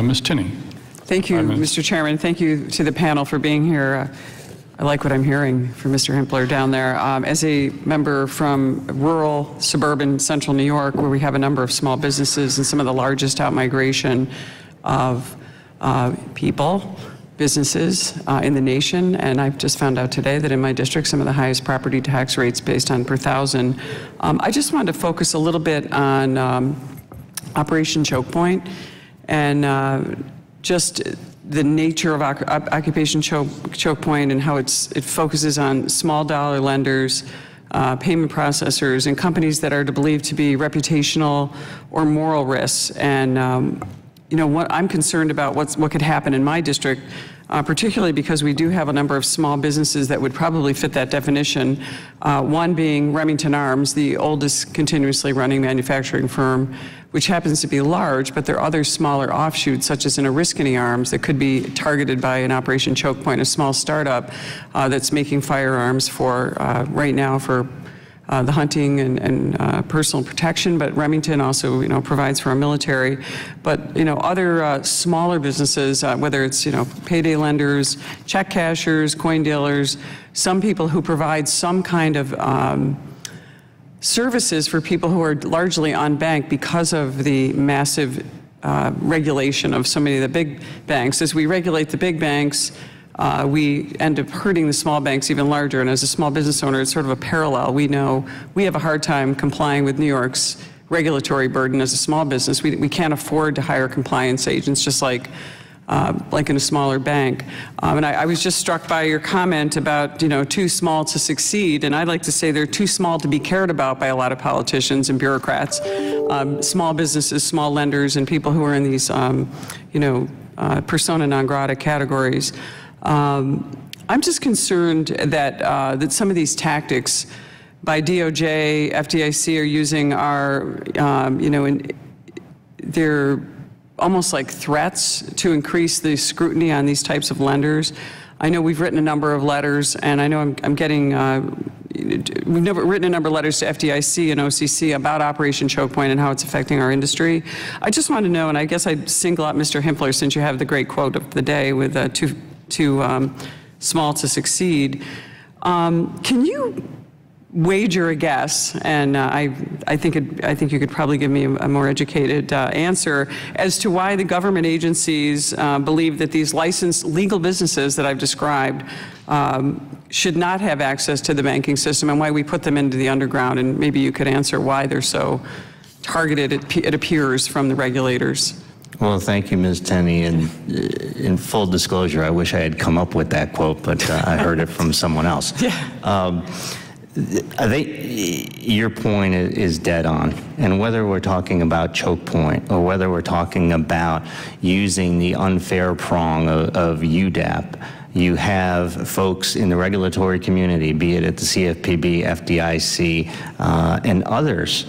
Ms. Tenney. Thank you, Mr. Chairman. Thank you to the panel for being here. I like what I'm hearing from Mr. Hempler down there. As a member from rural, suburban, central New York, where we have a number of small businesses and some of the largest outmigration of people, businesses in the nation, and I've just found out today that in my district, some of the highest property tax rates based on per thousand. I just wanted to focus a little bit on Operation Choke Point and just the nature of Occupation Choke Point and how it focuses on small dollar lenders, payment processors, and companies that are believed to be reputational or moral risks. And what I'm concerned about what could happen in my district, particularly because we do have a number of small businesses that would probably fit that definition. One being Remington Arms, the oldest continuously running manufacturing firm, which happens to be large, but there are other smaller offshoots, such as an Oriskany Arms, that could be targeted by an Operation Choke Point, a small startup that's making firearms for right now for the hunting and personal protection, but Remington also, provides for our military. But, other smaller businesses, whether it's, payday lenders, check cashers, coin dealers, some people who provide some kind of services for people who are largely unbanked because of the massive regulation of so many of the big banks. As we regulate the big banks, we end up hurting the small banks even larger. And as a small business owner, it's sort of a parallel. We know we have a hard time complying with New York's regulatory burden as a small business. We can't afford to hire compliance agents, just like in a smaller bank. And I was just struck by your comment about, too small to succeed. And I'd like to say they're too small to be cared about by a lot of politicians and bureaucrats. Small businesses, small lenders, and people who are in these, persona non grata categories. I'm just concerned that some of these tactics by DOJ, FDIC are using are, they're almost like threats to increase the scrutiny on these types of lenders. I know we've written a number of letters, and I know I'm getting, we've never written a number of letters to FDIC and OCC about Operation Choke Point and how it's affecting our industry. I just want to know, and I guess I'd single out Mr. Hempler since you have the great quote of the day with too small to succeed. Can you wager a guess, and I think you could probably give me a more educated answer as to why the government agencies believe that these licensed legal businesses that I've described should not have access to the banking system, and why we put them into the underground, and maybe you could answer why they're so targeted, it appears, from the regulators. Well, thank you, Ms. Tenney. And in full disclosure, I wish I had come up with that quote, but I heard it from someone else. Yeah. I think your point is dead on. And whether we're talking about choke point or whether we're talking about using the unfair prong of UDAP, you have folks in the regulatory community, be it at the CFPB, FDIC, and others,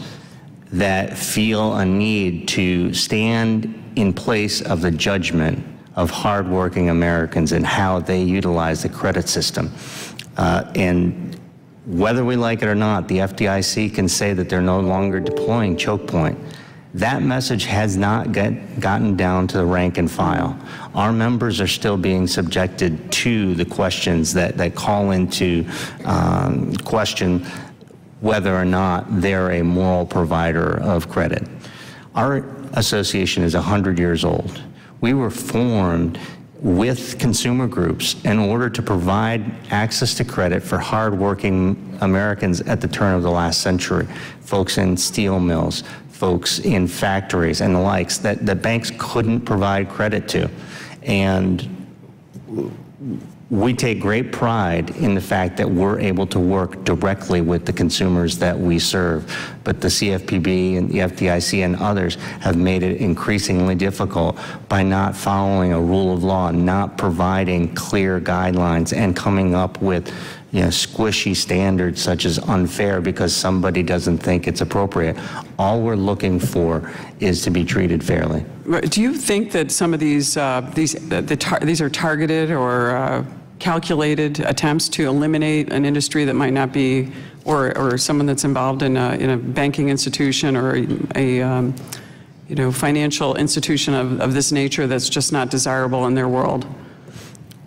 that feel a need to stand in place of the judgment of hardworking Americans and how they utilize the credit system. And whether we like it or not, the FDIC can say that they're no longer deploying choke point. That message has not gotten down to the rank and file. Our members are still being subjected to the questions that call into question whether or not they're a moral provider of credit. Our association is 100 years old. We were formed with consumer groups in order to provide access to credit for hardworking Americans at the turn of the last century, folks in steel mills, folks in factories and the likes that the banks couldn't provide credit to. And we take great pride in the fact that we're able to work directly with the consumers that we serve. But the CFPB and the FDIC and others have made it increasingly difficult by not following a rule of law, not providing clear guidelines, and coming up with squishy standards such as unfair because somebody doesn't think it's appropriate. All we're looking for is to be treated fairly. Do you think that some of these are targeted or calculated attempts to eliminate an industry that might not be, or someone that's involved in a banking institution or a financial institution of this nature that's just not desirable in their world.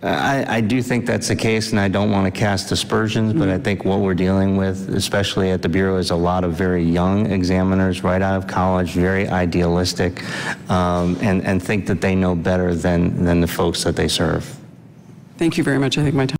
I do think that's the case, and I don't want to cast aspersions, but I think what we're dealing with, especially at the Bureau, is a lot of very young examiners right out of college, very idealistic, and think that they know better than the folks that they serve. Thank you very much. I think my time